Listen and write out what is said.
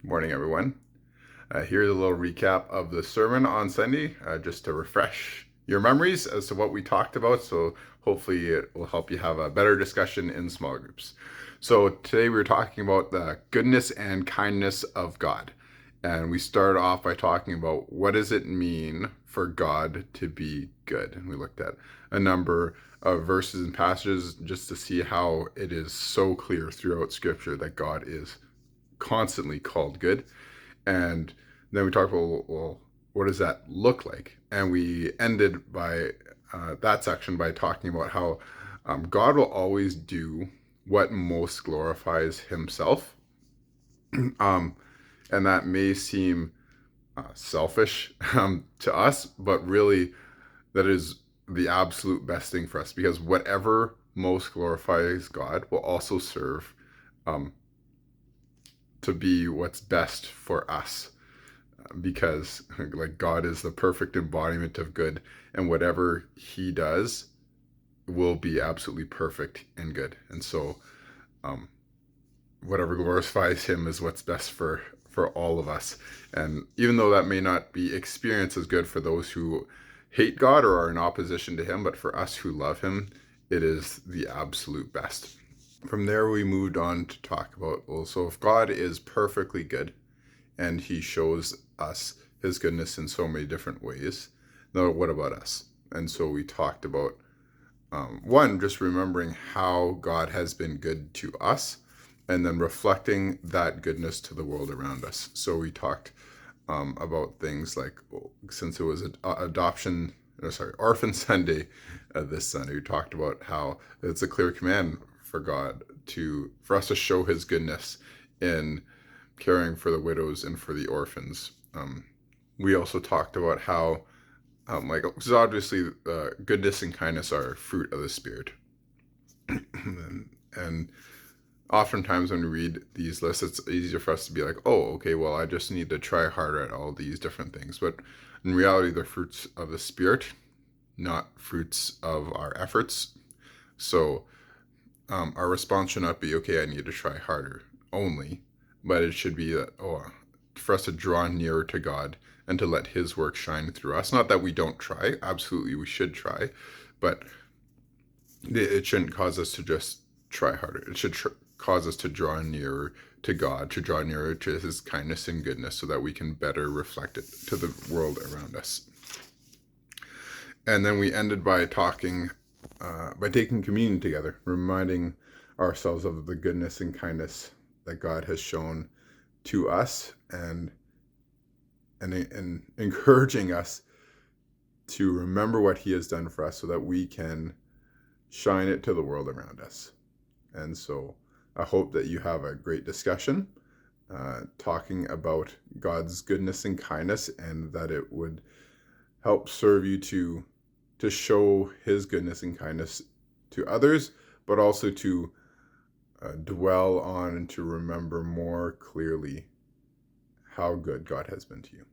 Morning, everyone. Here's a little recap of the sermon on Sunday, just to refresh your memories as to what we talked about. So hopefully it will help you have a better discussion in small groups. So today we were talking about the goodness and kindness of God. And we started off by talking about what does it mean for God to be good. And we looked at a number of verses and passages just to see how it is so clear throughout Scripture that God is constantly called good. And then we talked about, well, what does that look like? And we ended by that section by talking about how God will always do what most glorifies himself. um, and that may seem selfish to us, but really that is the absolute best thing for us, because whatever most glorifies God will also serve um, to be what's best for us, because like God is the perfect embodiment of good, and whatever he does will be absolutely perfect and good. And so um, whatever glorifies him is what's best for all of us. And even though that may not be experienced as good for those who hate God or are in opposition to him, but for us who love him, it is the absolute best. From there, we moved on to talk about, well, so if God is perfectly good and he shows us his goodness in so many different ways, now what about us? And so we talked about one, just remembering how God has been good to us, and then reflecting that goodness to the world around us. So we talked about things like, since it was Orphan Sunday this Sunday, we talked about how it's a clear command for God for us to show his goodness in caring for the widows and for the orphans. We also talked about how, because obviously goodness and kindness are fruit of the Spirit. and oftentimes when we read these lists, it's easier for us to be like, oh, okay, well, I just need to try harder at all these different things. But in reality, they're fruits of the Spirit, not fruits of our efforts. So our response should not be, okay, I need to try harder only, but it should be that, for us to draw nearer to God and to let his work shine through us. Not that we don't try, absolutely we should try, but it shouldn't cause us to just try harder. It should cause us to draw nearer to God, to draw nearer to his kindness and goodness, so that we can better reflect it to the world around us. And then we ended by by taking communion together, reminding ourselves of the goodness and kindness that God has shown to us, and encouraging us to remember what he has done for us so that we can shine it to the world around us. And so I hope that you have a great discussion talking about God's goodness and kindness, and that it would help serve you to show his goodness and kindness to others, but also to dwell on and to remember more clearly how good God has been to you.